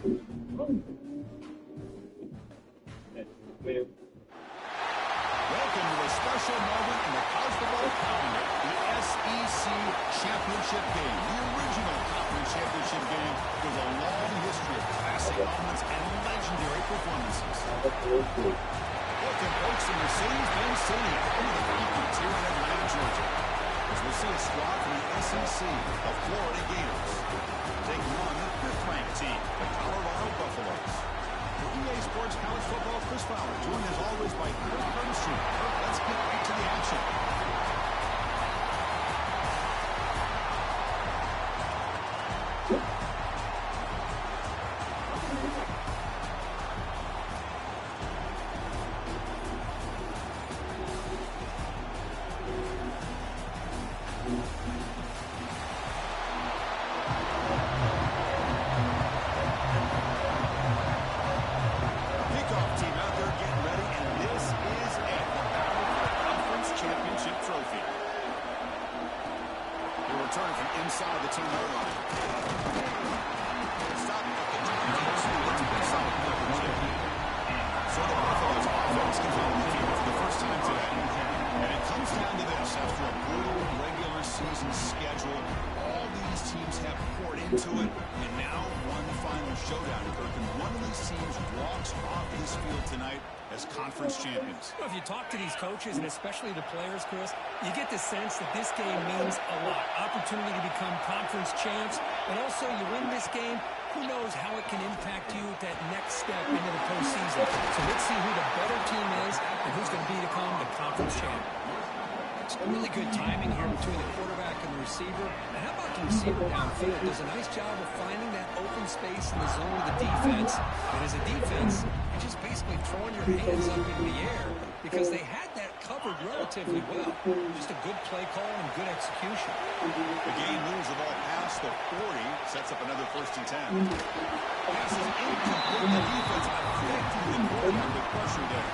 Welcome to a special moment in the college football calendar, the SEC Championship Game. The original conference championship game with a long history of classic moments and legendary performances. Welcome, folks, to Mercedes-Benz Stadium, one of the Patriots here in Atlanta, Georgia, as we see a squad from the SEC, the Florida Gators, taking on the fifth-ranked team, the Colorado Buffaloes. For EA Sports College Football, Chris Fowler, joined as always by Kirk Curtis. Kirk, let's get right to the action. If you talk to these coaches, and especially the players, Chris, you get the sense that this game means a lot. Opportunity to become conference champs, and also you win this game, who knows how it can impact you at that next step into the postseason. So let's see who the better team is and who's going to become the conference champ. It's really good timing here between the quarterback and the receiver. And how about the receiver downfield? Does a nice job of finding that open space in the zone of the defense. And as a defense, you're just basically throwing your hands up in the air because they had that covered relatively well. Just a good play call and good execution. The game moves the ball past the 40, sets up another 1st and 10. Pass is incomplete. The defense affecting the quarterback with pressure there.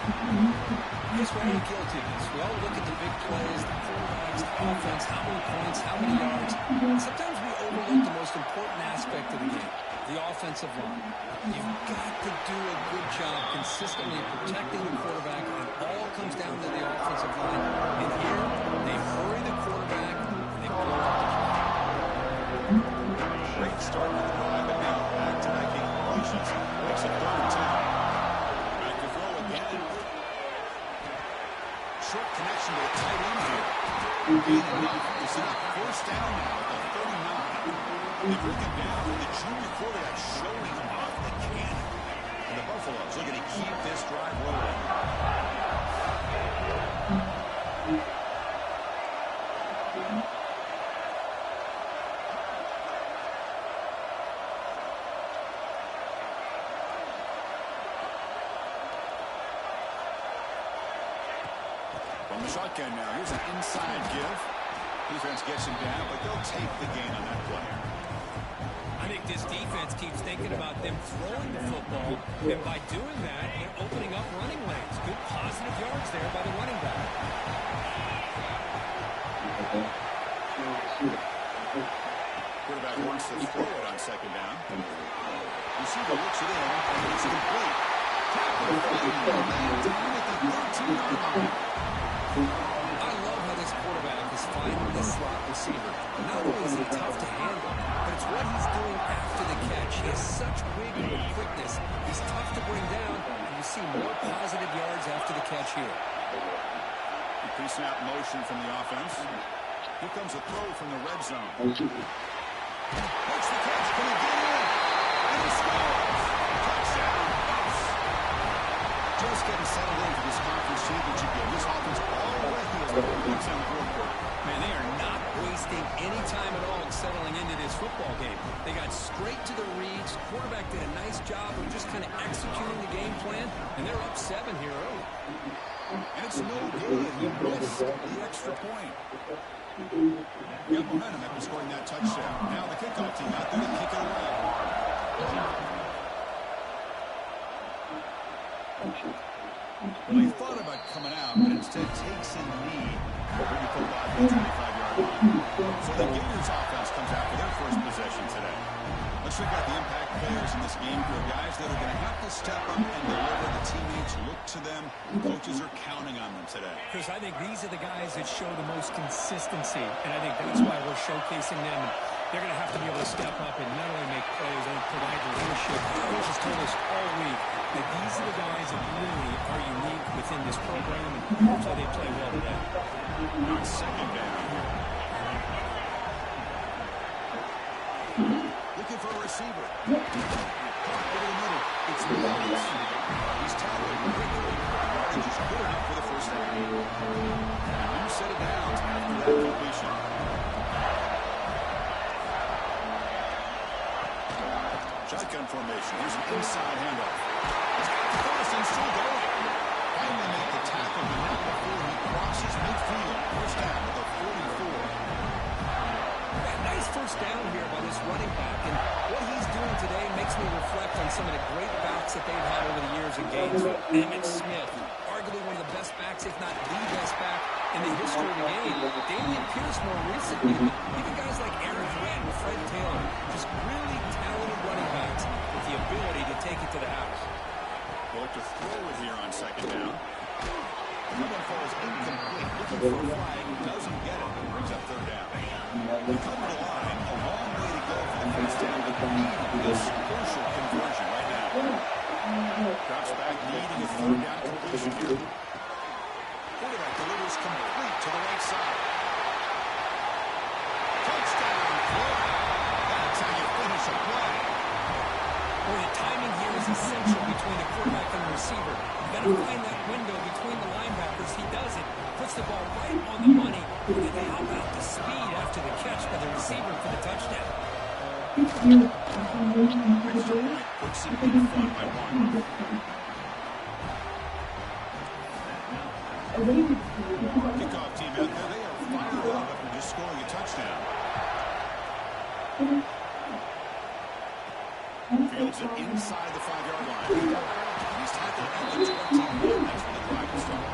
Here's where you're guilty of this. We all look at the big plays, the quarterbacks, the offense, how many points, how many yards. Sometimes we overlook the most important aspect of the game, the offensive line. You've got to do a good job consistently protecting the quarterback, and it all comes down to the offensive line. And here, they hurry the quarterback, and they blow up the play. Great start with the drive, but now back to making completions. Makes it 3rd and 10. Back to throw again. Short connection to the tight end here. Being enough to set up 1st down now at the 39. They bring it down with the junior quarterback showing off the cannon. And the Buffaloes looking to keep this drive rolling. From the shotgun now, here's an inside give. Defense gets him down, but they'll take the gain on that play. I think this defense keeps thinking about them throwing the football, and by doing that, they're opening up running lanes. Good positive yards there by the running back. Quarterback wants to throw it on 2nd down. Receiver looks it in, and it's complete. Tackle down at the 13-yard line. I love how this quarterback is finding this slot receiver. Not only is he tough to handle, but it's what he's doing after the catch. He has such wiggle and quickness. He's tough to bring down, and you see more positive yards after the catch here. Pre-snap motion from the offense. Here comes a throw from the red zone. Makes the catch. Can he get in? And he scores. Touchdown. Just getting settled in for this conference championship game. This offense already has 4 points on the scoreboard. Man, they are not wasting any time at all in settling into this football game. They got straight to the reads. Quarterback did a nice job of just kind of executing the game plan, and they're up 7 here early. And it's no good. He missed the extra point. Got momentum after scoring that touchdown. Now the kickoff team out there to kick it away. Well, he thought about coming out, but instead takes a knee. Bring the football at the 25-yard line. So the Gators offense comes out for their first possession today. Let's check out the impact players in this game. For guys that are going to have to step up and deliver. The teammates look to them. Coaches are counting on them today. Chris, I think these are the guys that show the most consistency, and I think that's why we're showcasing them. They're going to have to be able to step up and not only make plays and provide the leadership. Coach has told us all week that these are the guys that really are unique within this program, and hopefully they play well today. On second down. Looking for a receiver. Caught over the middle. It's Leach. He's tackled quickly. Yardage is good enough for the first down. And you set it down after that completion. Shotgun formation. Here's an inside handoff. He's got the first and still going. Finally make the tackle the net before he crosses midfield. First down at the 44. Nice first down here by this running back, and what he's doing today makes me reflect on some of the great backs that they've had over the years in Gainesville. Emmitt Smith, arguably one of the best backs, if not the best back in the history of the game. Damian Pierce more recently, but even guys like Aaron Grant and Fred Taylor, just really talented running backs with the ability to take it to the house. Well, to throw it here on second down. The run falls incomplete. Looking for a flag. Doesn't get it. Brings up third down. We come to the line. A long way to go for the first down. But need this crucial conversion right now. Drops back, needing a third down completion here. Quarterback delivers complete to the right side. Touchdown, Florida. That's how you finish a play. Boy, the timing here is essential between the quarterback and the receiver. You've got to find that window between the linebackers. He does it. Puts the ball right on the money. And how about the speed after the catch by the receiver for the touchdown? Extra point puts it in front by one. Kickoff team out there. They are fired up after just scoring a touchdown. Fields it inside the 5-yard line. He's tackled at the 21. That's when the drive will start.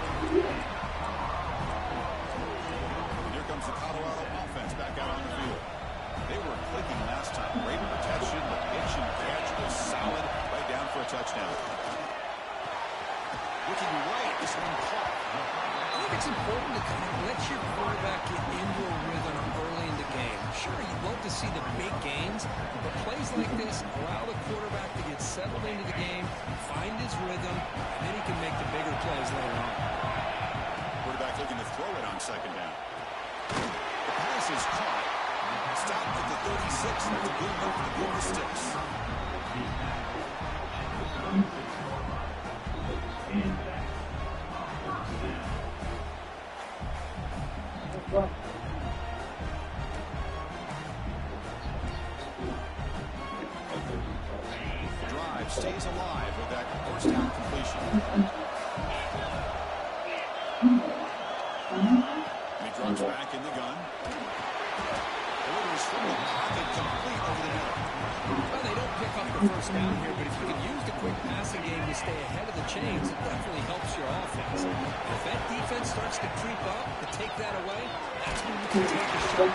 And here comes the Colorado offense back out on the field. They were clicking last time. Great protection. The pitch and catch was solid. Right down for a touchdown. Looking right. This one caught. I think it's important to kind of let your quarterback get into a rhythm early in the game. Sure, you'd love to see the big gains, but plays like this allow the quarterback to get settled into the game, find his rhythm, and then he can make the bigger plays later on. Quarterback looking to throw it on second down. The pass is caught. Stopped at the 36. That's a good move to go to sticks. Drive stays alive with that first down completion. He drops back in the gun. Delivers from the pocket complete over the middle. Well, they don't pick up the first down here, but if you can use the quick passing game to stay ahead of the chains, it definitely helps your offense. If that defense starts to creep up to take that away, that's when you can take a shot.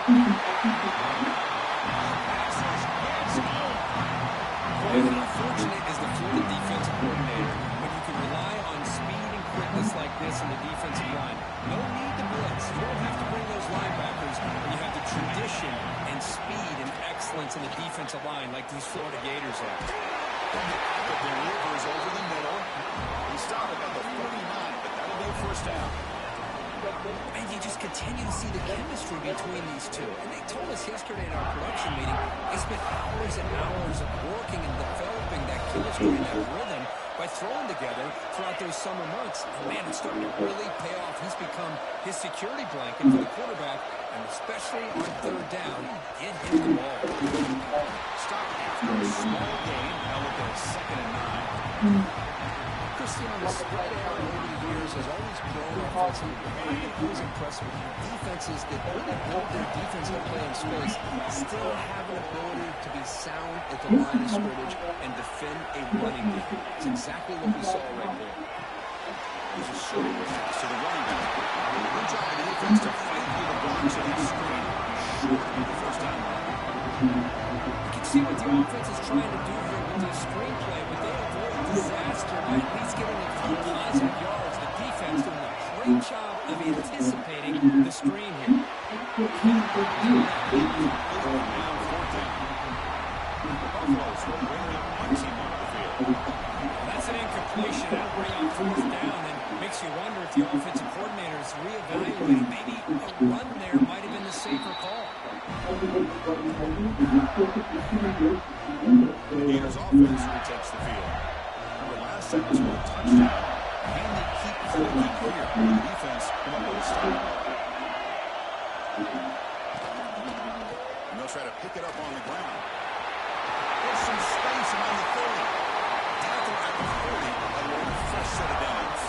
Unfortunate is the Florida defensive coordinator when you can rely on speed and quickness like this in the defensive line. No need to blitz. You don't have to bring those linebackers when you have the tradition and speed and excellence in the defensive line like these Florida Gators have. The delivers over the middle. He stopped at the 49, but that'll be a first down. And you just continue to see the chemistry between these two. And they told us yesterday in our production meeting, they spent hours and hours of working and developing that chemistry and that rhythm by throwing together throughout those summer months. And man, it's starting to really pay off. He's become his security blanket for the quarterback, and especially on third down, get him the ball. Stop after a small gain. Now look at second and 9. Christian, the spread era over the years has always grown offensively. It was impressive with defenses that really built their defense to play in space, still have an ability to be sound at the line of scrimmage and defend a running game. It's exactly what we saw right there. Here's a short pass to the running back. Good job of the defense to fight through the blocks of that screen. Short on the first down line. You can see what the offense is trying to do here with this screenplay, but they avoid disaster by at least getting a few positive yards. The defense doing a great job of anticipating the screen here. That's an incompletion. That'll bring on fourth down and makes you wonder if the offensive coordinator is reevaluating. Maybe a run there might have been the safer call. The Gators offense retakes the field. The last seconds for a touchdown. Can they keep clicking here? The defense come up with a stop. And they'll try to pick it up on the ground. There's some space around the 30. Tackle at the 40. And a fresh set of downs.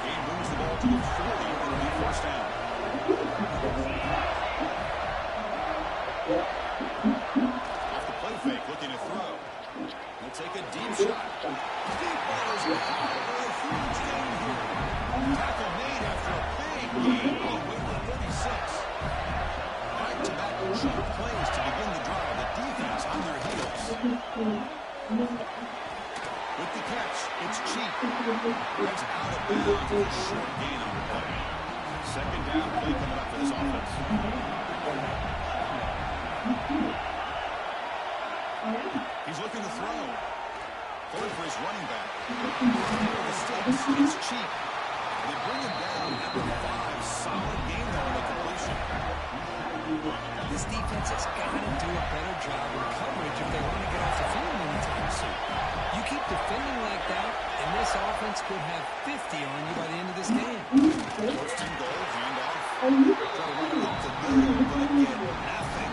He moves the ball to the 40. And it'll be first down. Off the play fake, looking to throw. He'll take a deep shot. Deep ball is out for a huge gain here. Tackle made after a big gain all the way to the 36. Back-to-back cheap plays to begin the drive. The defense on their heels. With the catch, it's cheap. That's out of bounds. A short gain on the play. Second down play coming up for this offense. He's looking to throw. Going for his running back. The sticks. It's cheap. They bring him down at the 5. Solid gain there on the completion. This defense has got to do a better job in coverage if they want to get off the field anytime soon. You keep defending like that, and this offense could have 50 on you by the end of this game. First and goal, handoff. Try to run it up the middle, but again, nothing.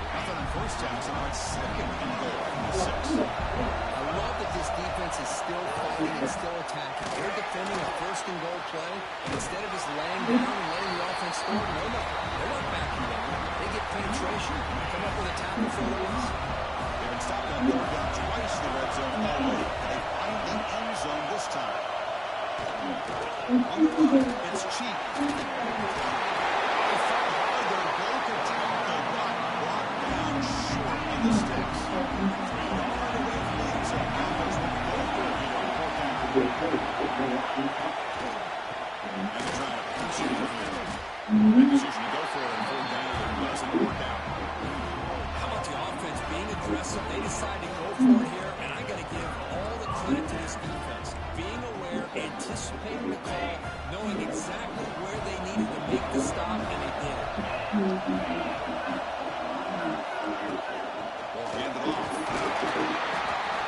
Nothing on first down, so now it's second and goal from the 6. I love that this defense is still fighting and still attacking. They're defending a first and goal play, and instead of just laying down and letting the offense score, no, they're not backing down. They get penetration, come up with a tackle for the loss. They've been stopped on third down twice in the red zone already. They find the end zone this time. On the run, it's cheap. They fought hard there, broke a tackle, got brought down short in the sticks. 3 yard away from the end zone. Cowboys with the goal here on fourth down. And they're trying to push it in here. Big decision to go for it on fourth down. It doesn't work out. How about the offense being aggressive? They decide to go for it here, and I got to give all the credit to this defense. Being aware, anticipating the call, knowing exactly where they needed to make the stop, and they did it. Ball handed off.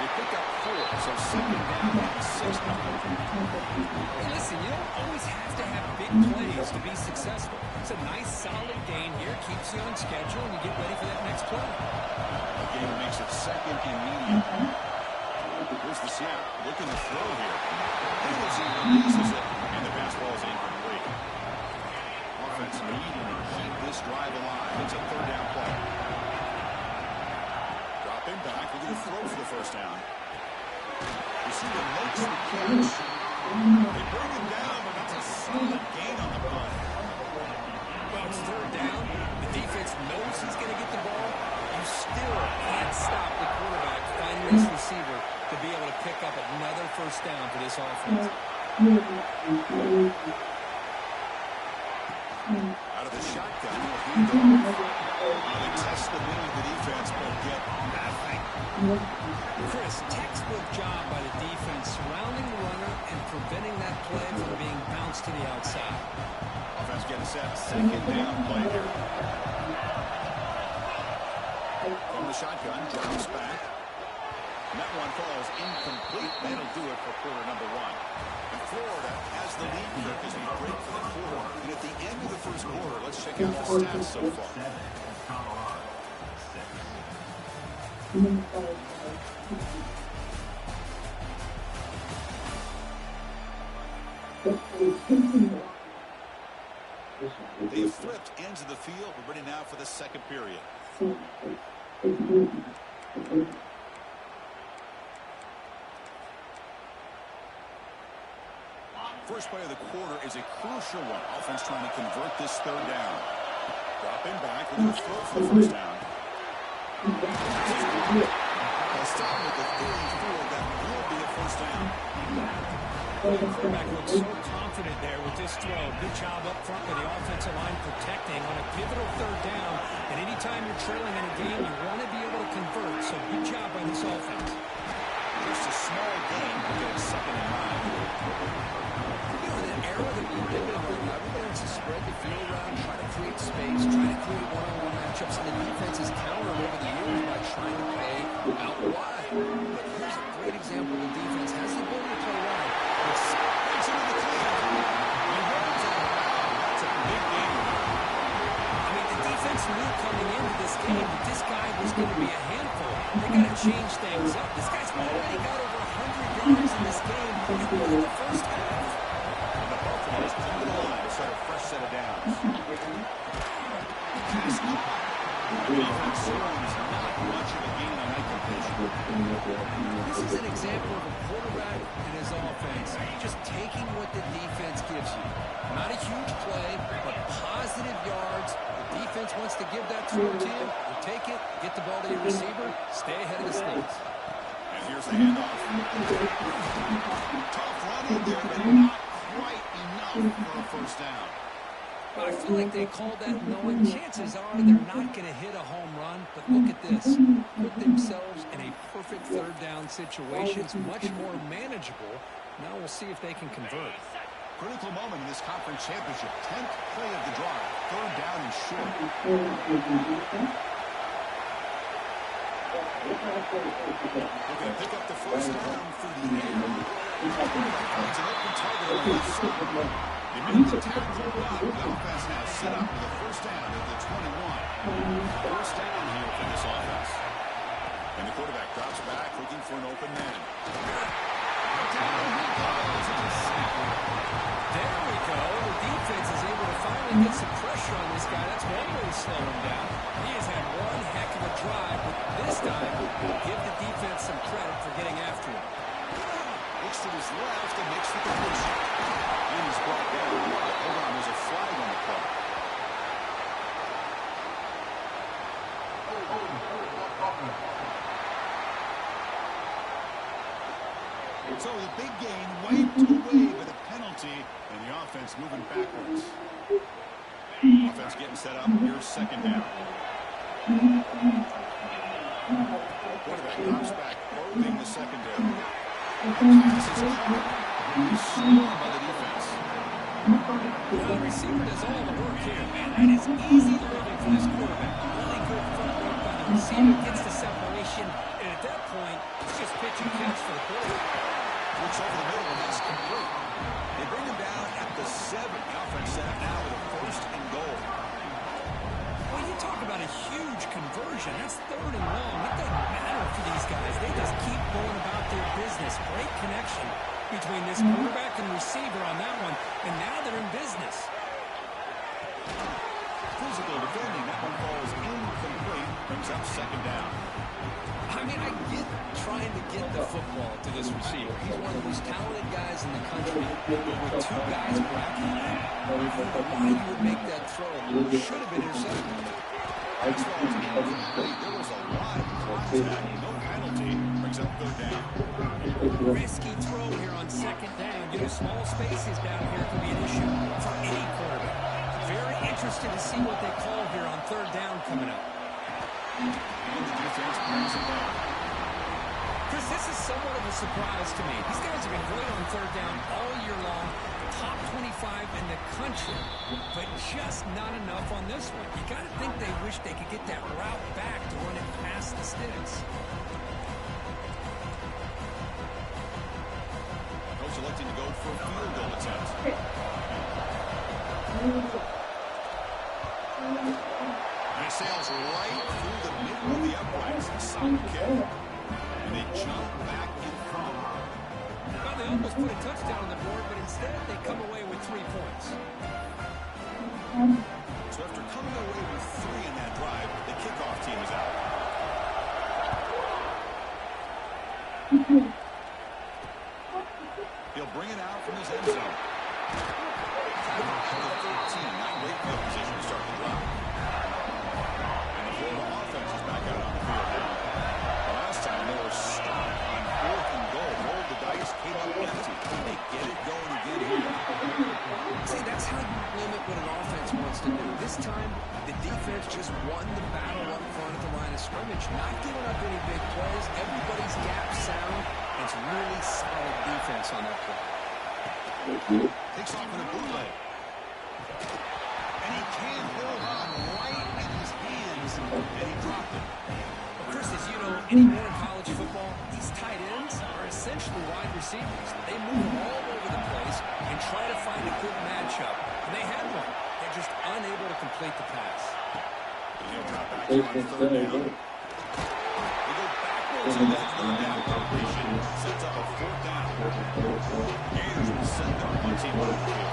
They pick up 4, so second down and 6 now. Hey, listen, you don't always have to have big plays to be successful. It's a nice, solid gain here, keeps you on schedule, and you get ready for that next play. Again, makes it second and medium. Here's the snap, looking to throw here. As he releases it, and the pass ball is incomplete. Offense needing to keep this drive alive. It's a third down play. Drop him back, looking to throw for the first down. Receiver makes the catch. They bring him down, but that's a solid gain on the punt. Well, it's third down. The defense knows he's going to get the ball. You still can't stop the quarterback finding this receiver to be able to pick up another first down for this offense. Out of the shotgun, they test the middle of the defense, but get nothing. Chris, textbook job by the defense surrounding the runner and preventing that play from being bounced to the outside. Offense getting set. Second down play here. From the shotgun, drops back. And that one falls incomplete. That'll do it for quarter number 1. And Florida has the lead here as we break for the quarter. And at the end of the first quarter, let's check out the stats so far. They've flipped ends of the field. We're ready now for the second period. First play of the quarter is a crucial one. Offense trying to convert this third down. Drop him back. We're going to throw for the first down. They'll stop with the 34. That will be a first down. The quarterback looks so confident there with this throw. Good job up front with the offensive line protecting on a pivotal third down. And anytime you're trailing in a game, you want to be able to convert. So good job by this offense. Just a small gain. We'll get a second and 9. You know, in an era that we've been in right now, everybody wants to spread the field around, try to create space, try to create one-on-one matchups, and the defense has countered over the years by trying to play out wide. But here's a great example. The defense has the ability to play wide. It's into the clear. And holds it. That's a big gain. I mean, the defense knew coming into this game that this guy was going to be a handful. They got to change things up. This guy's already got over 100 yards in this game in the first half. And the Buffaloes come to the line to start a fresh set of downs. Pass caught. The defense serves not much of a gain on that completion. This is an example of a quarterback and his offense just taking what the defense gives you. Not a huge play, but positive yards. The defense wants to give that throw to you. You take it, get the ball to your receiver, stay ahead of the sticks. And here's the handoff. Tough run in there, but not quite enough for a first down. But I feel like they called that knowing chances are they're not going to hit a home run. But look at this. Put themselves in a perfect third down situation. It's much more manageable. Now we'll see if they can convert. Critical moment in this conference championship. 10th play of the drive. Third down and short. We're going to pick up the first down through the air. Finds an open target on the left side. They made the tackle, but the offense now set up with a first down at the 21. First down here for this offense. And the quarterback drops back, looking for an open man. Down he goes. It's a sack. There we go. The defense is able to finally get some pressure on this guy. That's one way to slow him down. He has had one heck of a drive, but this time, give the defense some credit for getting after him. Looks to his left and makes the completion. And he's brought down. Hold on, there's a flag on the play. So the big gain wiped away with a penalty, and the offense moving backwards. Offense getting set up. Here's second down. Quarterback drops back, probing the secondary. Pass is caught. He's swarmed by the defense. The receiver does all the work here, man. That is easy living for this quarterback. Really good footwork by the receiver. Gets the separation, and at that point, it's just pitch and catch for the quarterback. Looks over the middle, and that's complete. They bring him down at the 7. The offense set up now with a first and goal. Well, you talk about a huge conversion. That's third and long. It doesn't matter for these guys. They just keep going about their business. Great connection between this quarterback and receiver on that one, and now they're in business. Physical defending. That one falls incomplete. Brings up second down. I mean, I get trying to get the football to this receiver. He's one of the most talented guys in the country. But with two guys blocking him, I don't know why you would make that throw. It should have been intercepted. Pass falls incomplete. There was a lot of contact. No penalty. Brings up third down. Risky throw here on second down. You know, small spaces down here can be an issue for any quarterback. Very interested to see what they call here on third down coming up. And the defense brings him down. Chris, this is somewhat of a surprise to me. These guys have been great on third down all year long. Top 25 in the country, but just not enough on this one. You got to think they wish they could get that route back to run it past the sticks. Coach electing to go for a field goal attempt. And it sails right through the middle of the uprights. A solid kick. And they jump back in front. Well, they almost put a touchdown on the board, but instead they come away with 3 points. So after coming away with 3 in that drive, the kickoff team is out. He'll bring it out from his end zone. At the 13, not great field position to start the drive. And the Florida offense is back out on the field. won the battle up front at the line of scrimmage, not giving up any big plays. Everybody's gap sound. It's really solid defense on that play. Takes off in a bootleg. And he can't hold on right in his hands. And he dropped it. Well, Chris, as you know, anymore in college football, these tight ends are essentially wide receivers. They move all over the place and try to find a good matchup. And they had one. They're just unable to complete the pass. He'll drop back here on third down. They go backwards on that third down completion. Sets up a fourth down. Gators will send their one team on the field.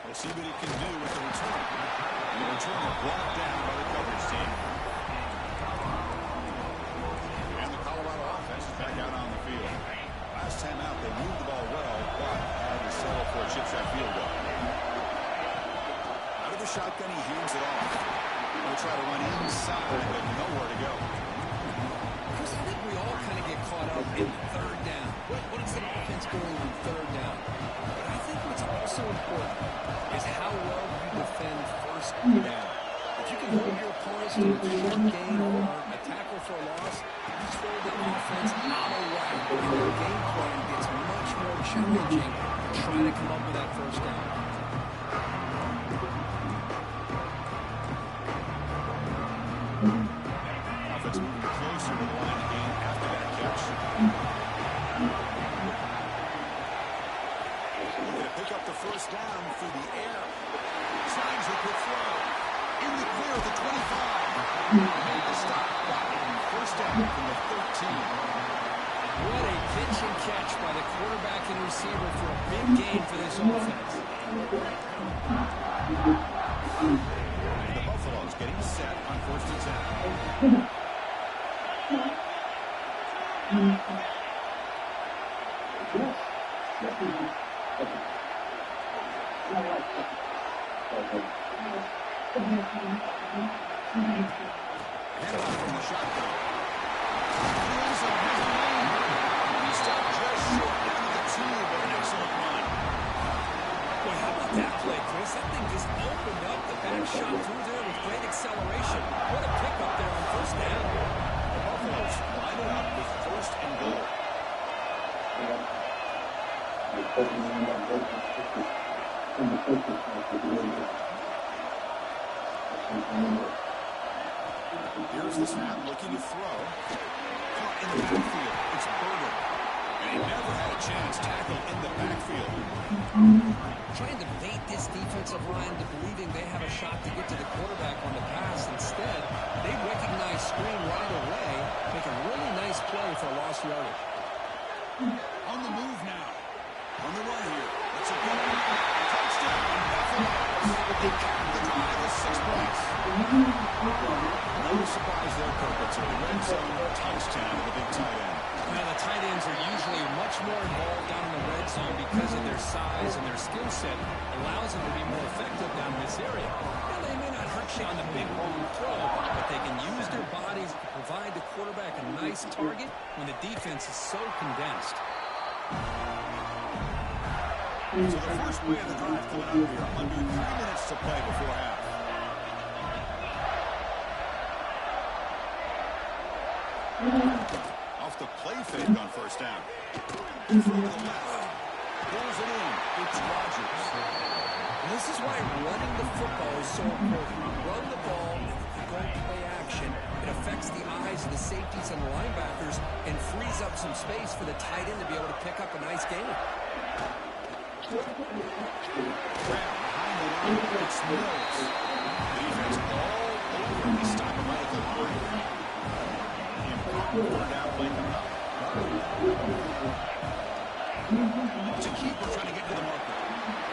We'll see what he can do with the return. And the return is brought down by the coverage team. And the Colorado offense is back out on the field. Last time out, they moved the ball well, but had to settle for a chip shot field goal. Out of the shotgun, he hands it off. He'll try to run inside, but nowhere to go. Chris, I think we all kind of get caught up in third down. What is the offense doing on third down? But I think what's also important is how well you defend first down. If you can hold your opponents to a short gain or a tackle for a loss, you throw the offense out of whack, and their game plan gets much more challenging to try to come up with that first down. Offense moving closer to the line of game after that catch. Looking to pick up the first down through the air. Signs a quick throw. In the clear at the 25. Made the stop. First down from the 13. What a pitch and catch by the quarterback and receiver for a big gain for this offense. The Buffaloes getting set on first and 10. Handoff from the shotgun. He stopped just short down to the 2, but an excellent run. Boy, how about that play, Chris? That thing just opened up. The back shot through there with great acceleration. What a pickup there on first down. The Buffaloes line it up with first and goal. Here's the snap, looking to throw. Caught in the backfield. It's Burger. And he never had a chance. Tackled in the backfield. Trying to bait this defensive line to believing they have a shot to get to the quarterback on the pass. Instead, they recognize screen right away, make a really nice play for a lost yardage. On the move now. On the run here. Let's go. Touchdown. Buffaloes. They carried the drive with 6 points. No surprise there, Kirk. It's a red zone touchdown with a big tight end. Now, the tight ends are usually much more involved down in the red zone because of their size and their skill set. Allows them to be more effective down in this area. Now, they may not hurt you on the big long throw, but they can use their bodies to provide the quarterback a nice target when the defense is so condensed. So the first play of the drive coming up here. Under 3 minutes to play before half. Off the play fake on first down. Through to the left. Pulls it in. It's Rodgers. And this is why running the football is so important. Run the ball, and if you don't play action, it affects the eyes of the safeties and the linebackers and frees up some space for the tight end to be able to pick up a nice gain. Grab behind the line. It's Mills. The defense all over. They stop him right at the line. Important out play coming up. It's a keeper trying to get to the marker.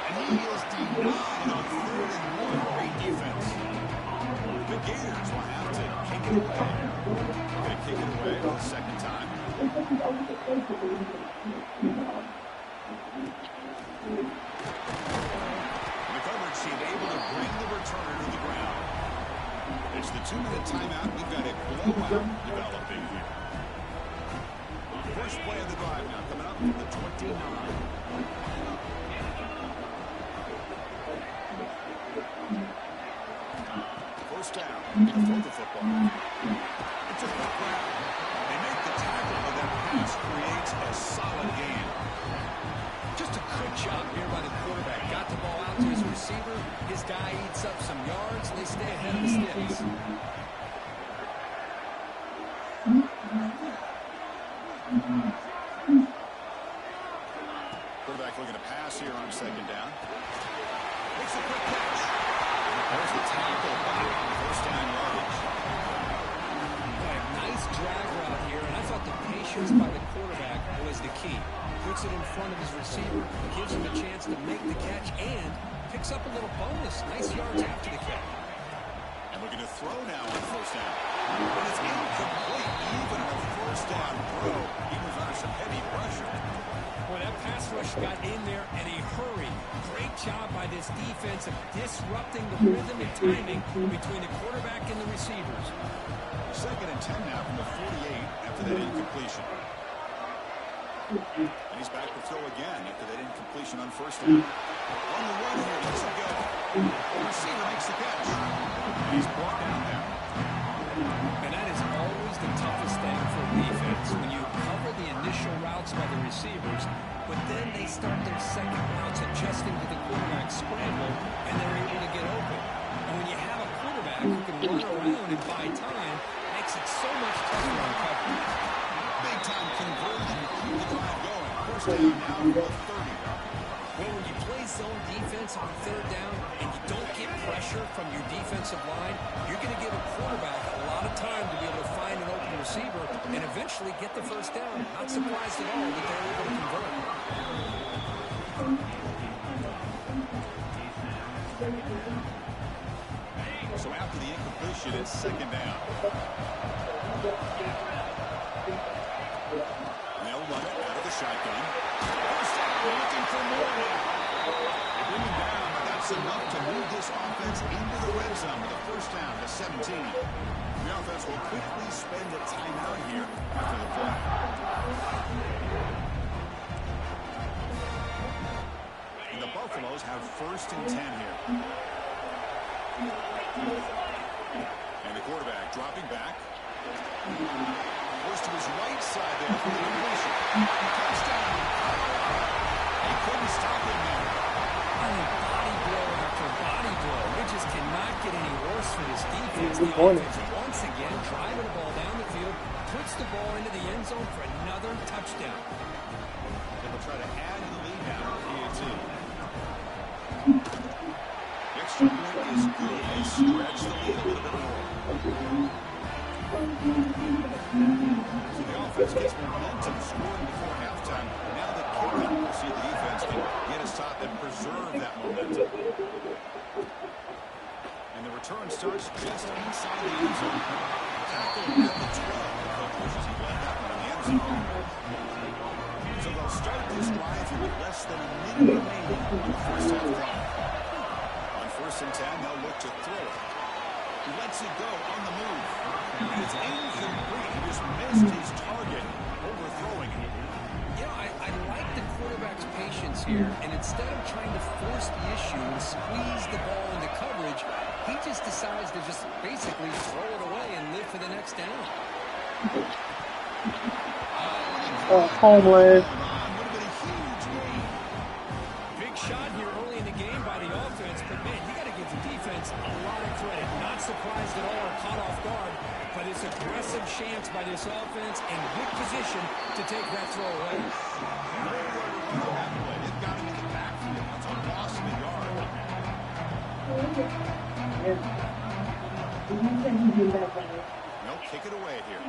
And he is denied on 3rd and 1. Great defense. The Gators will have to kick it away. Going to kick it away for the second time. The coverage team able to bring the returner to the ground. It's the 2-minute timeout. We've got a blowout developing here. first play of the drive now, coming up at the 29. First down, to throw the football. It's a quick route. They make the tackle, but that pass creates a solid gain. Just a good job here by the quarterback. Got the ball out to his receiver. His guy eats up some yards, and they stay ahead of the sticks. Quarterback looking to pass here on second down. Makes a quick catch. There's the tackle back on first down yardage. Nice drag route here, and I thought the patience by the quarterback was the key. Puts it in front of his receiver, gives him a chance to make the catch, and picks up a little bonus. Nice yards after the catch. And looking to throw now on first down. But it's incomplete, even on a first down throw. He was under some heavy pressure. Well, that pass rush got in there in a hurry. Great job by this defense of disrupting the rhythm and timing between the quarterback and the receivers. Second and 10 now from the 48 after that incompletion. And he's back to throw again after that incompletion on first down. On the run here, lets it go. The receiver makes the catch. And he's brought down there. And that is always the toughest thing for a defense, when you cover the initial routes by the receivers, but then they start their second routes adjusting to the quarterback's scramble, and they're able to get open. And when you have a quarterback who can run around and buy time, it makes it so much tougher on coverage. Big-time conversion to keep the drive going. First down now from the 30. Well, when you play zone defense on third down and you don't get pressure from your defensive line, you're going to give a quarterback a lot of time to be able to find an open receiver and eventually get the first down. Not surprised at all that they're able to convert. So after the incompletion, it's second down. They'll run it out of the shotgun. First down, looking for more now. They bring him down, but that's enough to move this offense into the red zone with a first down to 17. The offense will quickly spend a timeout here after the play. And the Buffaloes have first and 10 here. And the quarterback dropping back. Goes to his right side there for the completion. Touchdown. He couldn't stop him there. Body blow after body blow. It just cannot get any worse for this defense. The offense once again driving the ball down the field, puts the ball into the end zone for another touchdown. They will try to add to the lead now for A&T. Extra point is good. They stretch the lead a little bit more. So the offense gets momentum scoring before halftime. Now the kickoff, we'll see the defense can get a stop and preserve that momentum. And the return starts just inside the end zone. Tackle at the 12. The pushes he led that one in the end zone. So they'll start this drive here with less than a minute remaining on the first half clock. On first and 10, they'll look to throw it. He lets it go on the move. And it's incomplete. He just missed his target, overthrowing it. You know, I like the quarterback's patience here, and instead of trying to force the issue and squeeze the ball into coverage, he just decides to just basically throw it away and live for the next down. Home run. Big shot here early in the game by the offense, but man, you got to give the defense a lot of credit. Not surprised at all, caught off guard, but it's aggressive chance by this offense in good position to take that throw away. They've got him in the backfield. It's a loss of a yard. They'll kick it away here.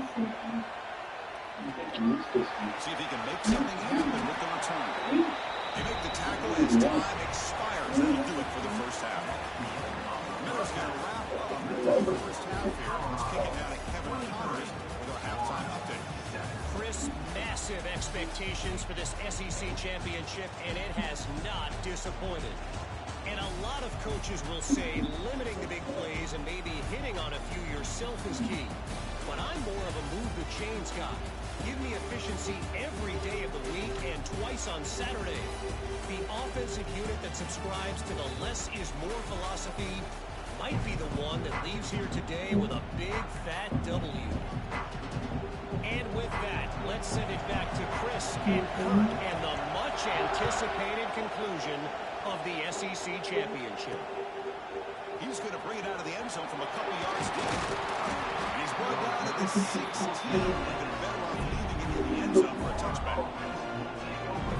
See if he can make something happen with the return. They make the tackle as time expires. That'll do it for the first half. Miller's going to wrap up the first half here. Let's kick it down to Kevin Connors with our halftime update. Chris, massive expectations for this SEC championship, and it has not disappointed. And a lot of coaches will say limiting the big plays and maybe hitting on a few yourself is key. But I'm more of a move the chains guy. Give me efficiency every day of the week and twice on Saturday. The offensive unit that subscribes to the less is more philosophy might be the one that leaves here today with a big, fat W. And with that, let's send it back to Chris and Kurt and the much-anticipated conclusion of the SEC Championship. He's going to bring it out of the end zone from a couple yards deep. And he's brought down at the 16. They're better off leaving it in the end zone for a touchback. The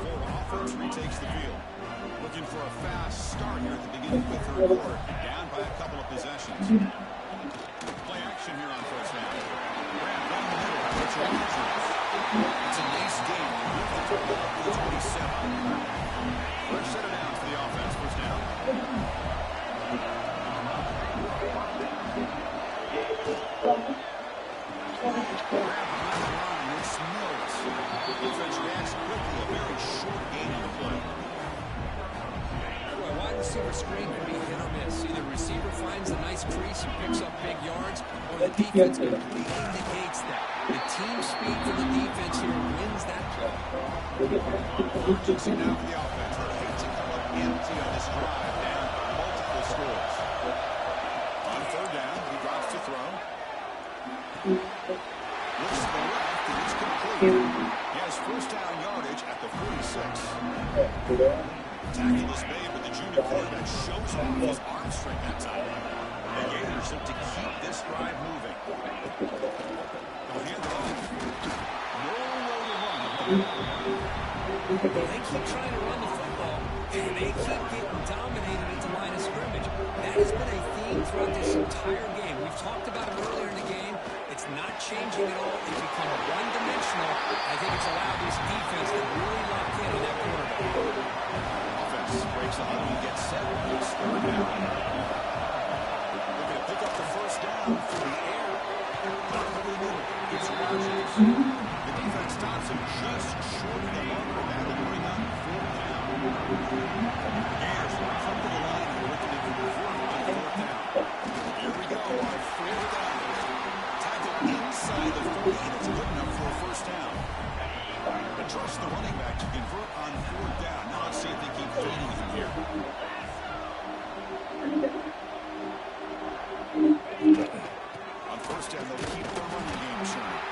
forward offense retakes the field. Looking for a fast start here at the beginning of the third quarter. Down by a couple of possessions. Play action here on first down. Grab down the middle. It's a nice game. They're moving to the 27. First set of downs for the offense. First down. Defense reacts quickly. A very short gain on the play. Well, wide receiver screen can be hit or miss. Either receiver finds a nice crease and picks up big yards, or the defense completely negates that. The team speed for the defense here wins that play. Urgency now for the offense. They hate to come up empty on this drive. Down multiple scores. On third down, he drops to throw. Looks to the left, and it's complete. He has first down yardage at the 46. Tackle is made, but the junior quarterback shows off his arm strength that time. The Gators look to keep this drive moving. They'll hand it off. No way to run. They keep trying to run the football, and they keep getting dominated at the line of scrimmage. That has been a theme throughout this entire game. We've talked about it earlier in the game. It's not changing at all. It's become one-dimensional. I think it's allowed this defense to really lock in on that quarterback. Offense breaks the huddle and gets set. It's third down. They're going to pick up the first down through the air. Over the middle. It's Rodgers. The defense stops him just short of the marker. That'll bring up fourth down. The Gators will come to the line and look at it for fourth down. Here we go on fourth down. Inside the 40, and it's good enough for a first down. But trust the running back to convert on fourth down. Now let's see if they keep feeding him here. On first down, they'll keep the running game churning.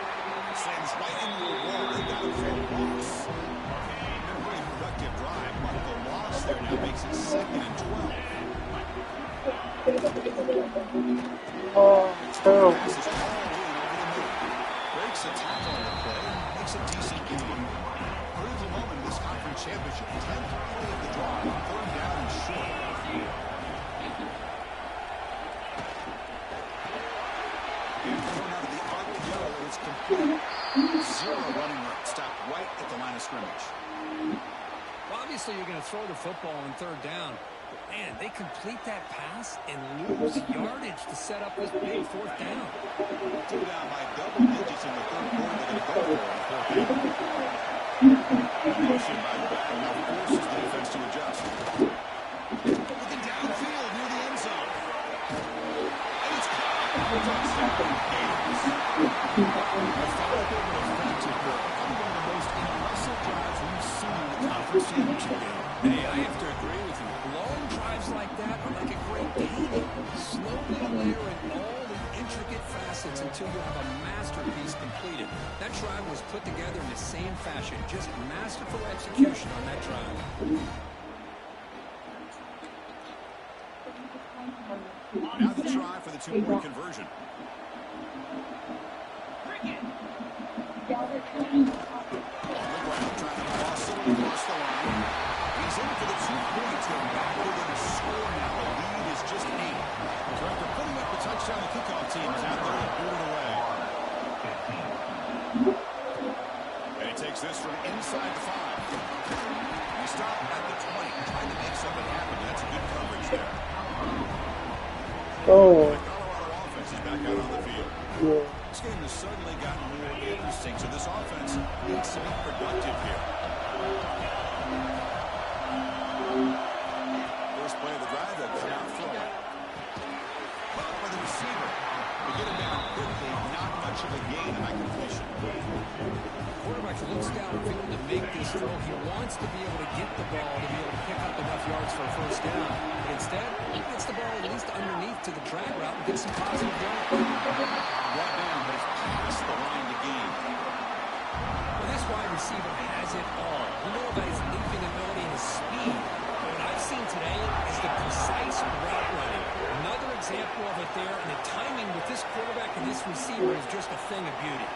Slams right into a wall. They got it for a loss. A very productive drive, but the loss there now makes it 2nd and 12. Oh, Breaks a tackle on the play, makes a decent game. Critical moment in this conference championship. 10th play of the drive, third down and short. And thrown out of the RPO, it's complete. Zero running route, stopped right at the line of scrimmage. Well, obviously, you're going to throw the football on third down. Man, they complete that pass and lose yardage to set up this big fourth down. Two down by double digits in the third quarter. They're going to go for it on fourth down. Motion by the back now forces the defense to adjust. Looking downfield near the end zone. And it's caught. Touchdown. A powerful but effective work. Probably one of the most impressive drives we've seen in the conference championship game. Hey, I have to agree with you. Long drives like that are like a great painting. Slowly layering all the intricate facets until you have a masterpiece completed. That drive was put together in the same fashion. Just masterful execution on that drive. Now the try for the two-point conversion. On the ground, trying to cross it across the line. He's in for the 2 points. They're back within a score now. The lead is just 8. So after putting up the touchdown, the kickoff team is out there to boot it away. And he takes this from inside the 5. He stopped at the 20, trying to make something happen. That's good coverage there. oh, The Colorado offense is back out on the field. yeah. This game has suddenly gotten more interesting, so this offense needs to be productive here. First play of the drive, they'll come out throwing. For the receiver, to get him down quickly, not much of a gain in that completion. wants to be able to get the ball to be able to pick up enough yards for a first down. But instead, he gets the ball at least underneath to the drag route and gets some positive yards. Brought down, but it's past the line to gain. Well, this wide receiver has it all. We know about his leaping ability and his speed. But what I've seen today is the precise route running. Another example of it there, and the timing with this quarterback and this receiver is just a thing of beauty.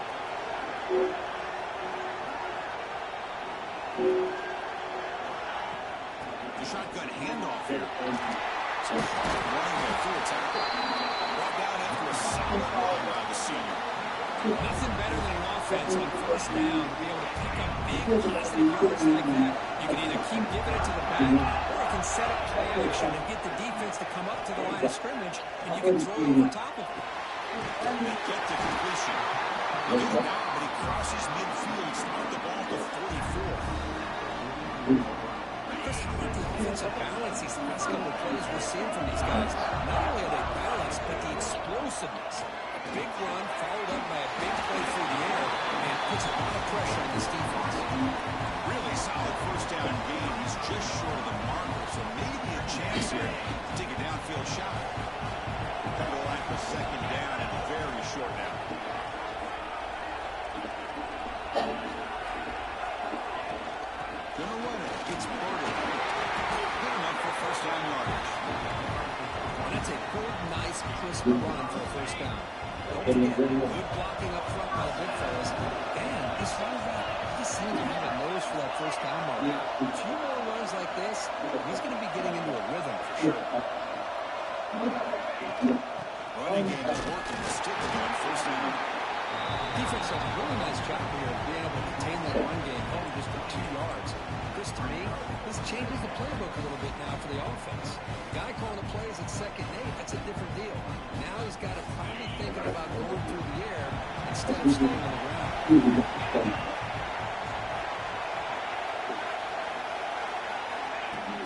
The shotgun handoff here. So hard running there through a tackle. Brought down after a solid run by the senior. Nothing better than an offense on first down to be able to pick up big positive yards like that. You can either keep giving it to the back, or you can set up play action and get the defense to come up to the line of scrimmage, and you can throw it over top of it. They get the completion. They get it down, but he crosses midfield, start the ball to 44. Chris, how about the offensive balance these last couple of plays we're seeing from these guys? Not only are they balanced, but the explosiveness. A big run followed up by a big play through the air, and puts a lot of pressure on this defense. Really solid first down game. He's just short of the marker, so maybe a chance here to take a downfield shot. Down the line for second down and very short now. Gonna run it. It's Pardee. Good enough for first down yardage. And that's a good, nice, crisp run for a first down. Don't forget, good blocking up front by the big fellas. And this running back, he seems to have a nose for that first down mark. A few more runs like this, he's going to be getting into a rhythm for sure. Running game is working. Still going first down. Defense does a really nice job here of being able to contain that run game home just for 2 yards. Chris, to me, this changes the playbook a little bit now for the offense. Guy calling the plays at 2nd and 8, that's a different deal. Now he's got to finally thinking about going through the air instead of staying on the ground.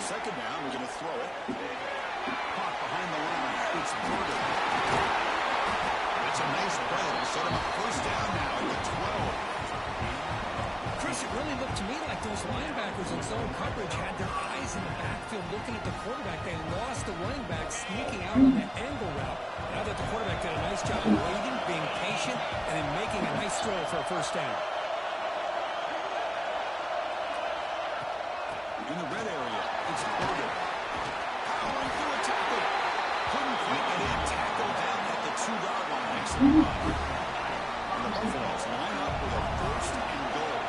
Second down, we're going to throw it. Caught behind the line. It's Pardee. That's a nice play. Set him up first down now at the 12. Chris, it really looked to me like those linebackers in zone coverage had their eyes in the backfield looking at the quarterback. They lost the running back sneaking out on that angle route. Now that the quarterback did a nice job of waiting, being patient, and then making a nice throw for a first down. In the red area, it's Pardee. Powering through a tackle. Couldn't quite get in. Tackle down at the 2-yard line. Makes the run. And the Buffaloes line up with a first and goal.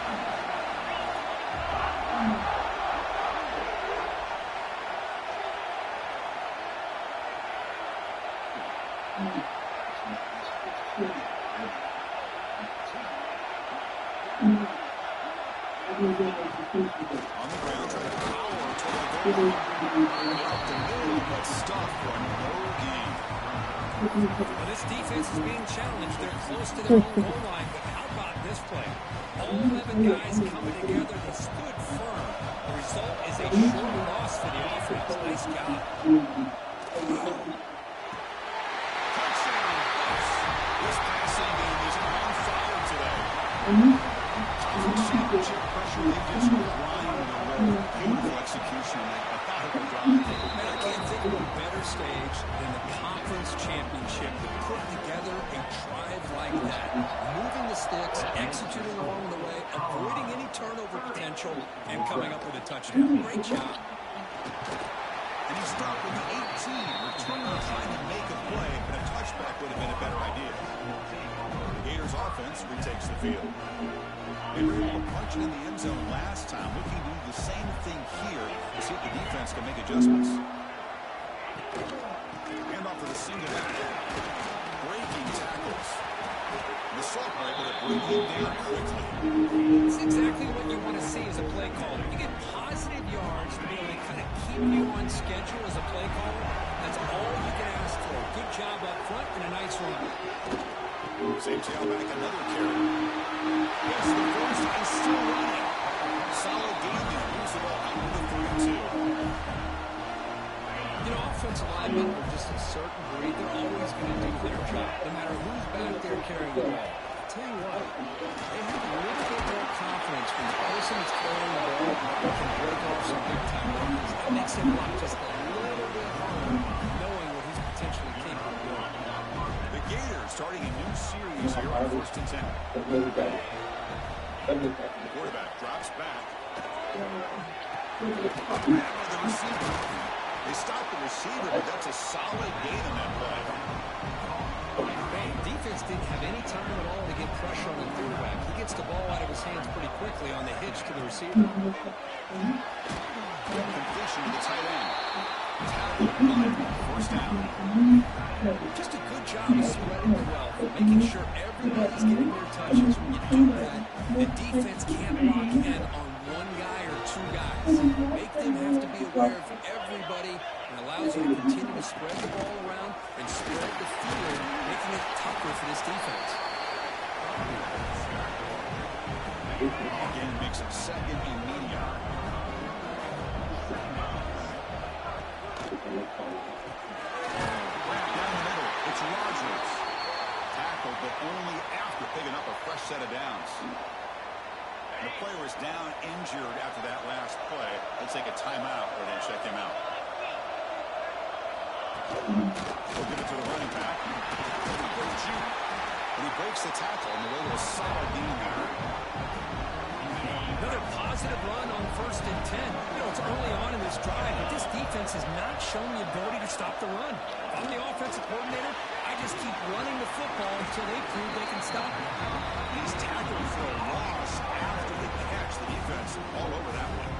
On the ground, trying to power toward the goal line. Up the middle, but stuck for no gain. Well, this defense is being challenged. They're close to their own goal line, but how about this play? All 11 guys coming together. They stood firm. The result is a short loss for the offense. Nice job. Touchdown, Bucks. This passing game is on fire today. Championship pressure, they just grind away. Beautiful execution on that methodical drive. And I can't think of a better stage than the conference championship to put together a drive like that. Moving the sticks, executing along the way, avoiding any turnover potential, and coming up with a touchdown. Great job. And he stopped with the 18, returning trying to make a play, but a touchback would have been a better idea. Gators offense retakes the field. They were able to punch it in the end zone last time, looking to do the same thing here to see if the defense can make adjustments. Hand off to the single back. Breaking tackles. The assault rifle to bring him down quickly. It's exactly what you want to see as a play caller. You get positive yards to be able to kind of keep you on schedule as a play caller. That's all you can ask for. Good job up front and a nice run. Same tailback, another carry. Yes, the first is still running. Solid game and moves the ball out to the 32. You know, offensive linemen are just a certain breed. They're always going to do their job, no matter who's back there carrying the ball. tell you what, they have a little bit more confidence when the person that's carrying the ball can break off some big-time runs. That makes him look just a little bit harder, knowing what he's potentially capable of doing. The Gators starting a new series here on 1st and 10. The quarterback drops back. The receiver. They stop the receiver, but that's a solid gain on that play. Man, defense didn't have any time at all to get pressure on the quarterback. He gets the ball out of his hands pretty quickly on the hitch to the receiver. Completion to the tight end. Tackle, 1st down. Just a good job of spreading the wealth, making sure everybody's getting their touches. When you do that, the defense can't lock in on one guy or two guys. Make them have to be aware of everybody, and allows you to continue to spread the ball around and spread the field, making it tougher for this defense. Again, makes it 2nd and medium. Wrapped down the middle. It's Rogers. Tackled, but only after picking up a fresh set of downs. And the player was down injured after that last play. Let's take a timeout or then check him out. We'll give it to the running back. But he breaks the tackle on the way to a solid gain there. Another positive run on 1st and 10. You know, it's early on in this drive, but this defense has not shown the ability to stop the run. If I'm the offensive coordinator, I just keep running the football until they prove they can stop it. He's tackled for a loss after the catch. The defense all over that one.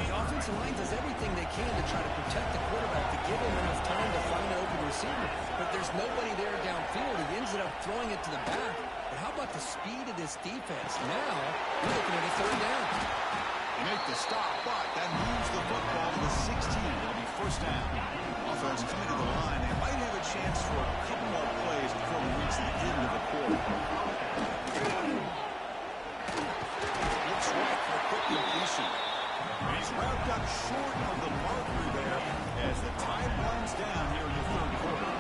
The offensive line does everything they can to try to protect the quarterback, to give him enough time to find an open receiver. But there's nobody there downfield. He ends up throwing it to the back. But how about the speed of this defense? Now, we're looking at a 3rd down. They make the stop, but that moves the football to the 16. It'll be 1st down. Offense coming to the line. They might have a chance for a couple more plays before we reach the end of the quarter. Looks right for a quick completion. He's wrapped up short of the marker there as the time winds down here in the 3rd quarter.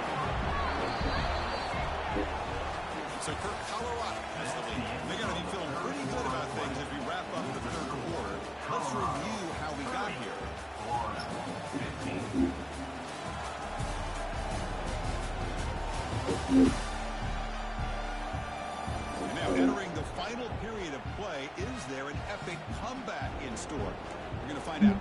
So Colorado has the lead. They're going to be feeling pretty good about things as we wrap up the 3rd quarter. Let's review how we got here. And now entering the final period of play, is there an epic comeback in store? We're going to find out.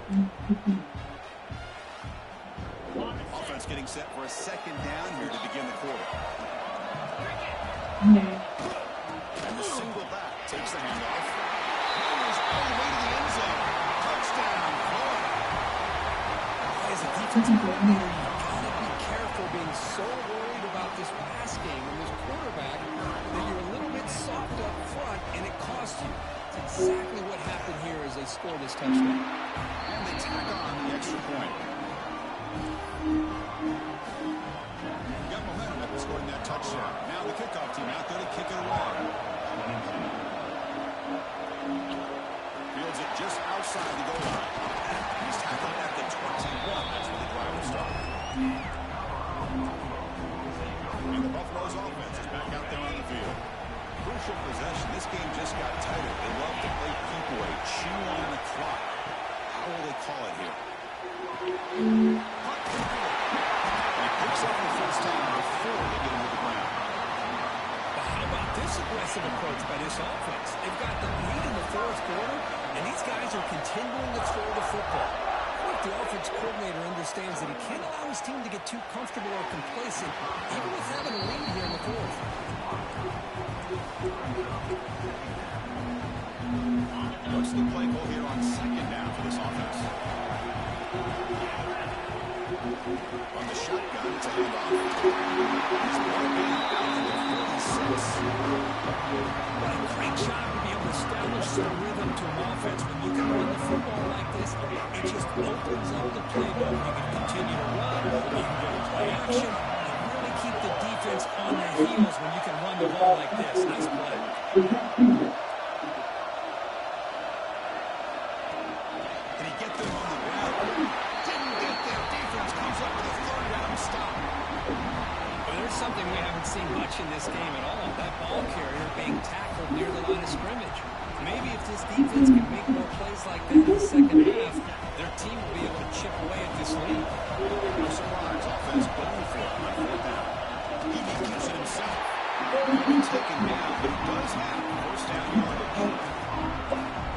Offense getting set for a 2nd down here to begin the quarter. And the single back takes the handoff. Goes all the way to the end zone. Touchdown, Florida. As a defensive coordinator, you've got to be careful being so worried about this pass game and this quarterback that you're a little bit soft up front, and it costs you. It's exactly what happened here as they score this touchdown. And they tack on the extra point. Got momentum after scoring that touchdown. Now the kickoff team out there to kick it away. Fields it just outside the goal line. He's tackled at the 21. That's where the drive will start. And the Buffalo's offense is back out there on the field. Crucial possession. This game just got tighter. They love to play keep away, chew on the clock. How will they call it here? He picks up the 1st down before they get him to the ground. But how about this aggressive approach by this offense? They've got the lead in the 4th quarter, and these guys are continuing to throw the football. I think the offense coordinator understands that he can't allow his team to get too comfortable or complacent, even with having a lead here in the 4th. What's the play call here on 2nd down for this offense? On the shotgun, it's a handoff. He's brought in out to the 46. What a great job to be able to establish some rhythm to an offense. When you can run the football like this, it just opens up the playbook. You can continue to run, you can go play action, and really keep the defense on their heels when you can run the ball like this. Nice play. Can he get them on the ground? Didn't get there. Defense comes up with a 3rd down stop. Well, there's something we haven't seen much watching this game at all. That ball carrier being tackled near the line of scrimmage. Maybe if this defense can make more plays like that in the second half, their team will be able to chip away at this lead. No surprise, offense going for it on fourth down. He keeps it himself. He'll be taken down, but he does have first down yardage.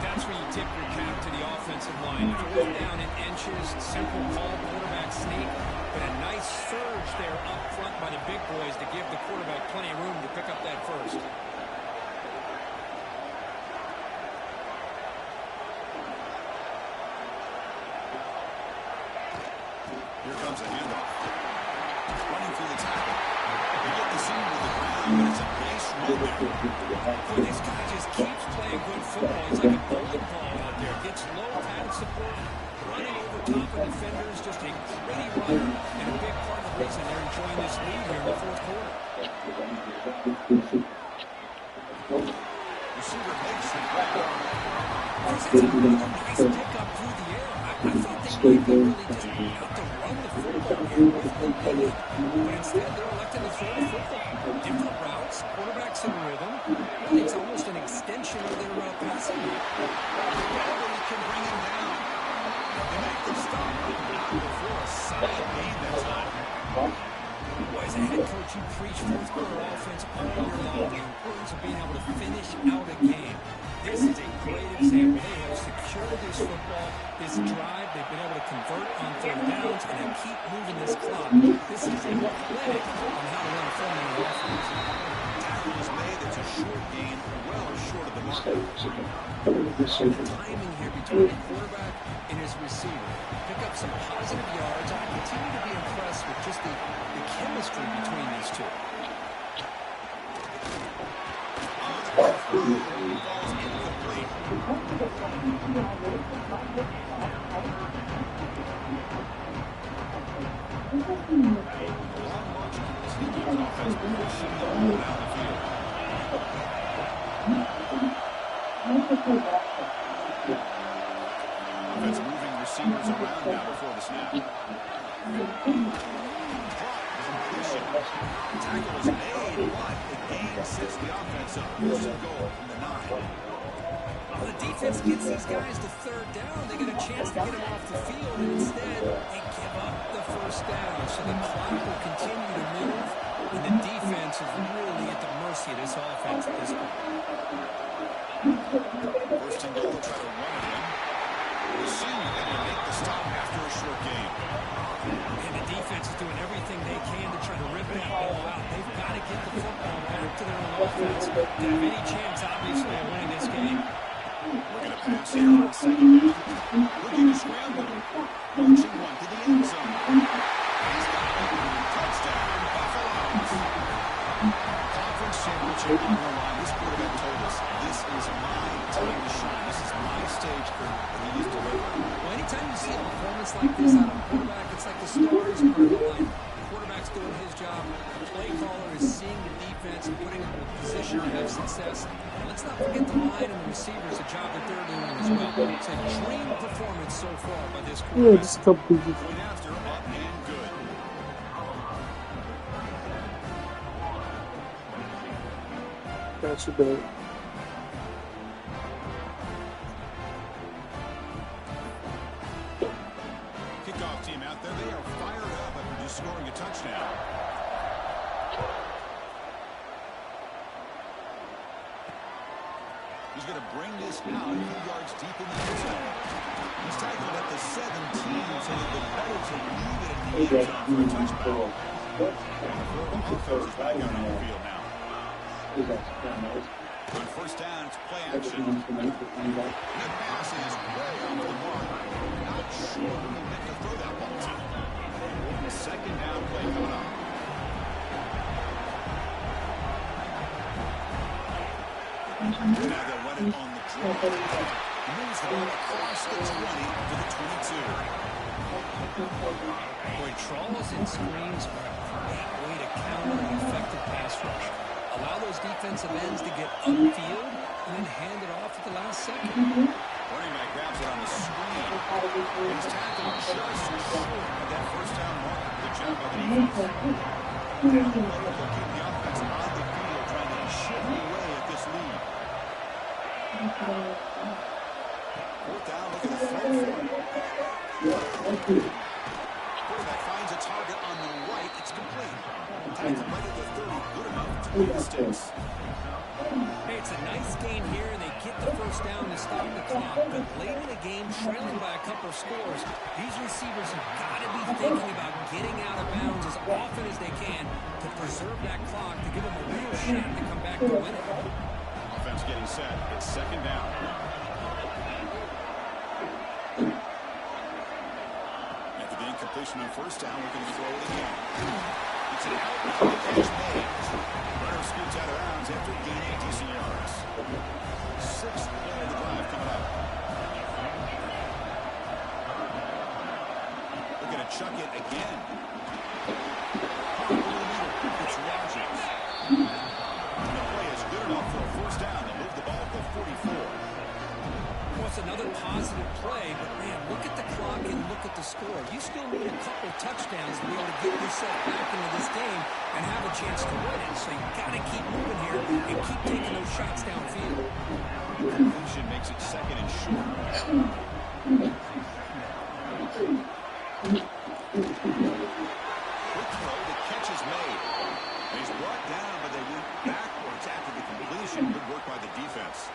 That's where you tip your cap to the offensive line. Fourth down in inches, simple call, quarterback sneak, but a nice surge there up front by the big boys to give the quarterback plenty of room to pick up that first. Here comes a handoff. Running through the tackle. They get the seam to the ground, but it's a nice run there. Boy, this guy just keeps playing good football. He's like a bowling ball out there. Gets low padded support, running over top of defenders. Just a gritty runner, and a big part of the reason they're enjoying this lead here in the fourth quarter. Receiver makes the grab. It's another nice pickup through the air. I thought they might be really just out to run the football here with the lead. But instead, they're electing to throw the football. Different routes, quarterbacks in rhythm. Really, it's almost an extension of their passing game. Nobody can bring him down. They make the stop. Not before a solid gain that time. Boy, as a head coach, you preach fourth quarter offense all year long. The importance of being able to finish out a game. This is a great example. They have secured this football, this drive. They've been able to convert on third downs, and they keep moving this clock. This is a clinic on how to run a fundamental offense. Tackle was made. It's a short gain, well short of the mark. The timing here between the quarterback and his receiver. Pick up some positive yards. I continue to be impressed with just the chemistry between these two. Offense moving receivers around now before the snap. Tackle is made, but the gain sets the offense up. First and goal from the 9. Well, the defense gets these guys to third down. They get a chance to get them off the field, and instead they give up the first down. So the clock will continue to move, and the defense is really at the mercy of this offense at this point. First and goal, try to run it in. The senior able to make the stop after a short game. And the defense is doing everything they can to try to rip that ball out. They've got to get the football back to their own offense to have any chance, obviously, of winning this game. Looking to pass here on second down. Looking to scramble. Launching one to the end zone. He's got it. Touchdown, Buffaloes. Conference championship on the line. This quarterback told us, this is my time to shine. This is my stage, Kurt, and he is delivering. Well, anytime you see a performance like this out of a quarterback, it's like the stars are on the line. The quarterback's doing his job. The play caller is seeing the defense and putting them in a position to have success. And let's not forget the line and the receivers, the job that they're doing as well. It's a dream performance so far by this quarterback. Yeah, just a couple pieces. Point after, up and good. That's your bad. Kickoff team out there, they are fired up after just scoring a touchdown. He's going to bring this out a few yards deep in the end zone. He's tackled at the 17, so it'd be better to leave it in the end zone for a touchdown. And the Florida offense is back out on the field now. On first down, it's play action. That pass is way off the mark. Not sure who he meant to throw that ball to. Second down play coming up. Now they'll run it on the draw. Moves the ball across the 20 to the 22. Boy, trawls and screens are a great way to counter an effective pass rush. Allow those defensive ends to get upfield and then hand it off at the last second. Running back grabs it on the screen. He's tackled just short of that first down mark. Good job by the defense. They'll keep the offense on Fourth down, look at the throw for it. Quarterback finds a target on the right. It's complete. Tackle right at the 30. Good enough to move the sticks. Hey, it's a nice gain here, and they get the first down to stop the clock. But late in the game, trailing by a couple of scores, these receivers have got to be thinking about getting out of bounds as often as they can to preserve that clock, to give them a real shot to come back to win it. Offense getting set. It's second down. After the incompletion on first down, we're going to throw it again. It's an outbound catch made. Runner scoots out of bounds after gaining decent yards. Sixth play of the drive coming up. We're going to chuck it again. It's Rodgers. The play is good enough for a first down to move the ball to 44. Well, it's another positive play, but man, look at the clock and look at the score. You still need a couple touchdowns to be able to get yourself back into this game and have a chance to win it. So you've got to keep moving here and keep taking those shots downfield. Completion makes it second and short. Quick throw, the catch is made. He's brought down, but they went backwards after the completion. Good work by the defense.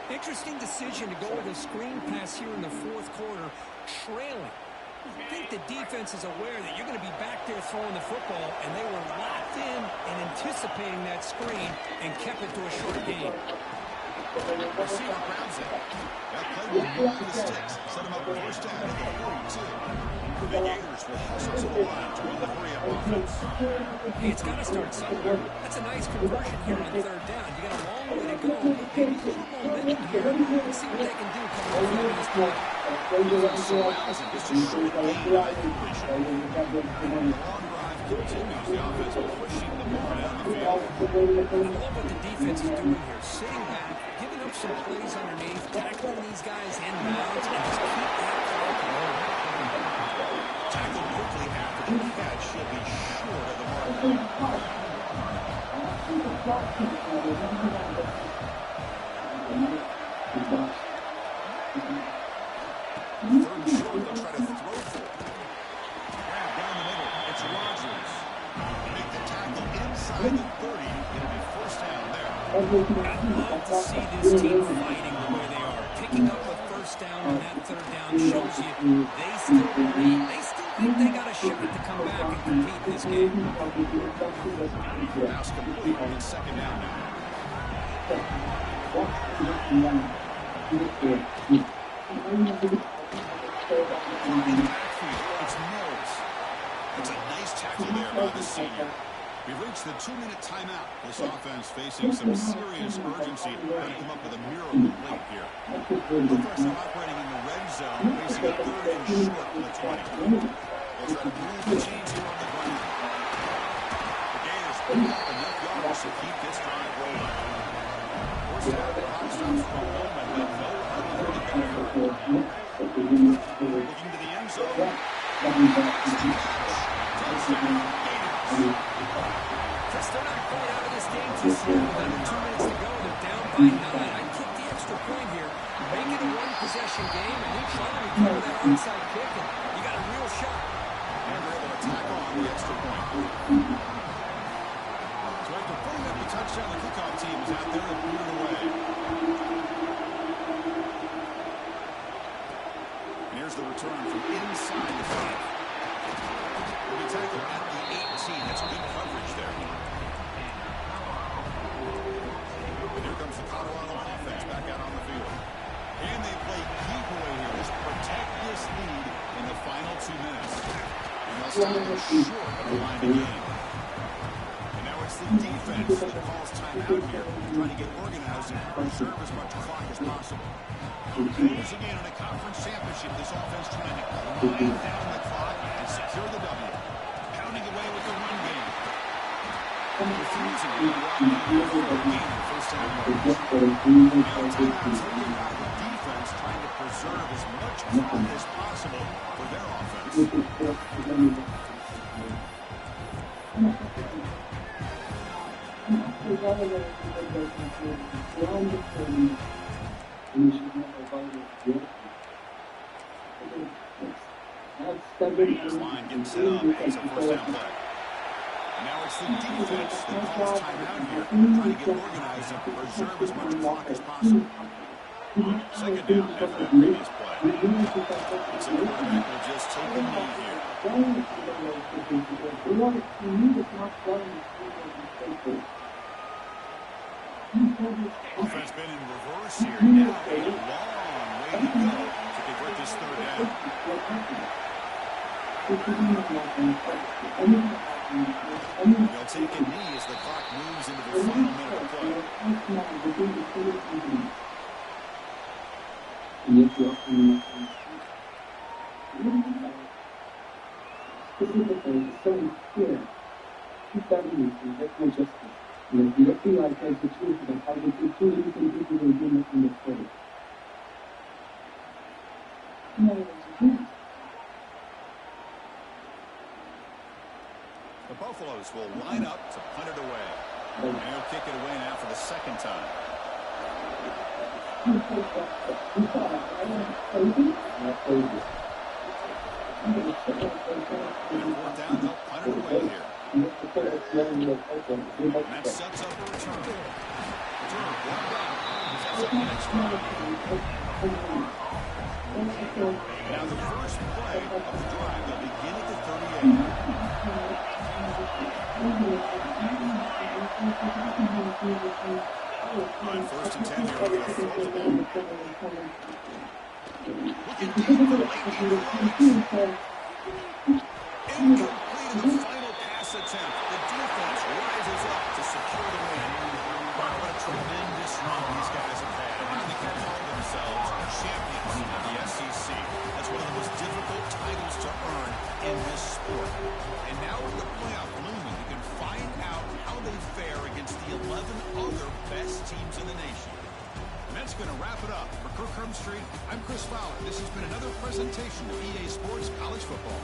Interesting decision to go with a screen pass here in the fourth quarter, trailing. I think the defense is aware that you're going to be back there throwing the football, and they were locked in and anticipating that screen and kept it to a short gain. Receiver grabs it. That play will move the sticks. Set him up first down at the 42. The Gators will hustle to the line to run the hurry-up offense. Hey, it's got to start somewhere. That's a nice conversion here on third down. You got a long way to go. Maybe a little momentum here. Let's see what they can do coming up from this play. Surrounds him just a short gain by completion. The long drive continues. The offense pushing the ball down the field. I love what the defense is doing here. Sitting back, giving up some plays underneath, tackling these guys in bounds, and just keep that clock rolling. Tackled quickly after the catch. He'll be short of the mark. Third and short, they'll try to throw for it. Grab down the middle. It's Rodgers. Make the tackle inside the 30. It'll be first down there. I'd love to see this team fighting the way they are. Picking up a first down on that third down shows you they still believe, they still think they got a shot to come back and compete in this game. Pass complete. It's second down now. In the backfield, it's Mills. It's a nice tackle there by the senior. We've reached the 2-minute timeout. This offense facing some serious urgency. Got to come up with a miracle late here. Bulldogs now operating in the red zone, facing a third and short from the 20. They'll try to move the chains here on the ground. The Gators pick up enough yards to keep this drive rolling. First down, the clock stops for a moment, but no hurry to go. Looking to the end zone. Touchdown, Gators. Chris, they're not going out of this game too soon. With under 2 minutes to go, they're down by 9. I'd kick the extra point here. Make it a one-possession game, and then try to recover that onside kick, and you got a real shot. And they're able to tackle on the extra point. So after putting up the touchdown, the kickoff team is out there to put it away. And here's the return from inside the 5. Will be tackled at the 18. That's good coverage there. And here comes the Colorado offense back out on the field. And they play keep away here. Just protect this lead in the final 2 minutes. And they'll stop short of the line to gain. And now it's the defense that calls timeout here. Trying to get organized and preserve as much clock as possible. Losing in on a conference championship, this offense trying to grind down the clock and secure the W. Pounding away with the run game. Refusing to walk down for a game in first down yards. Now timeout taken by the defense, trying to preserve as much clock as possible for their offense. His line getting set up. It's a first down play. Now it's the defense that calls timeout here, trying to get organized and preserve as much clock as possible. Second down after that previous play. Looks like the quarterback will just take a knee here. Offense been in reverse here. Now a long way to go to convert this third down. They'll take a knee as the clock moves into the final minute of play. Specifically, it's so clear. Keep that in that's my justice. The FBI tells the truth about how they do two innocent people who do nothing but fail. The Buffaloes will line up to punt it away. And they'll kick it away now for the second time. Fourth down, they'll punt it away here. And that sets up a return. Return, one down. Sets up the next drive. Now the first play of the drive, they'll begin at the 38. On first and 10 here, we're going to throw the ball. Looking deep for late in the runs. Incomplete in the final pass attempt. The defense rises up to secure the win. Wow, what a tremendous run these guys have had. And they can call themselves champions of the SEC. That's one of the most difficult titles to earn in this sport. And now with the playoff looming, you can find out how they fare against the 11 other best teams in the nation. And that's going to wrap it up. For Kirk Herbstreit, I'm Chris Fowler. This has been another presentation of EA Sports College Football.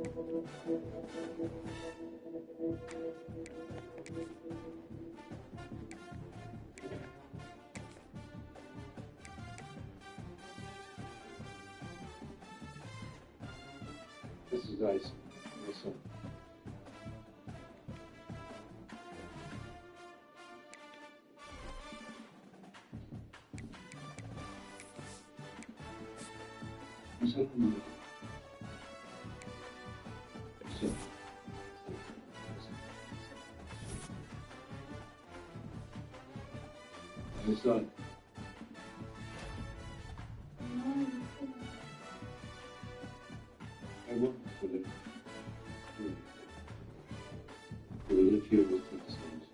This is nice. Listen. Listen. Listen. Listen. I want for the field with the stones.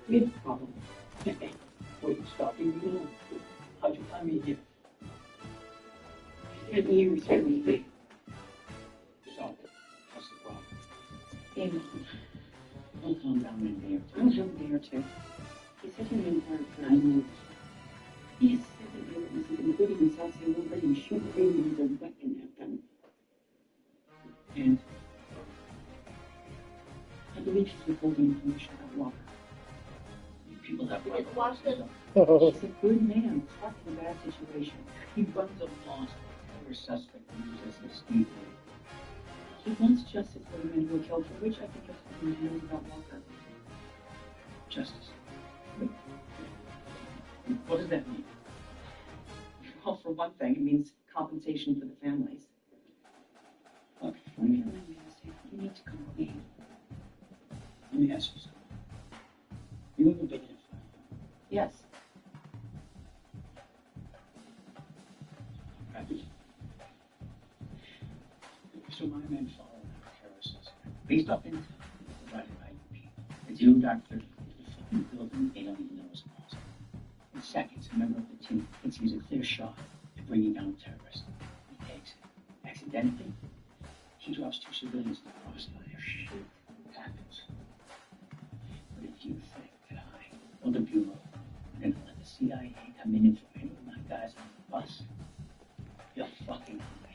We have a problem. Wait, stop. You how'd you find me here? Spent years with me. So, what's the problem? Hey, Mom, Don't calm down in there. I don't have a day or two. He said you didn't work for 9 years. He has 7 years, including himself, saying we'll let him shoot the baby with a weapon at them. And I believe he's withholding information about Walker. you people have He's a good man, stuck in a bad situation. He runs a lost for a suspect and uses his speed. He wants justice for the men who were killed, for which I think everything he knows about Walker. Justice. What does that mean? Well, for one thing, it means compensation for the families. Look, Let me say, you need to come clean. let me ask you something. You ever been in a fight? Yes. Right. So my men follow our terrorists. Based up in right. It's you, Doctor. The fucking building, they don't even know it's possible. In seconds, a member of the team sees a clear shot at bringing down a terrorist. He takes it. Accidentally, he drops 2 civilians in the crossfire. Shit happens. But if you think that I or the Bureau are gonna let the CIA come in and throw any of my guys on the bus, you're fucking high.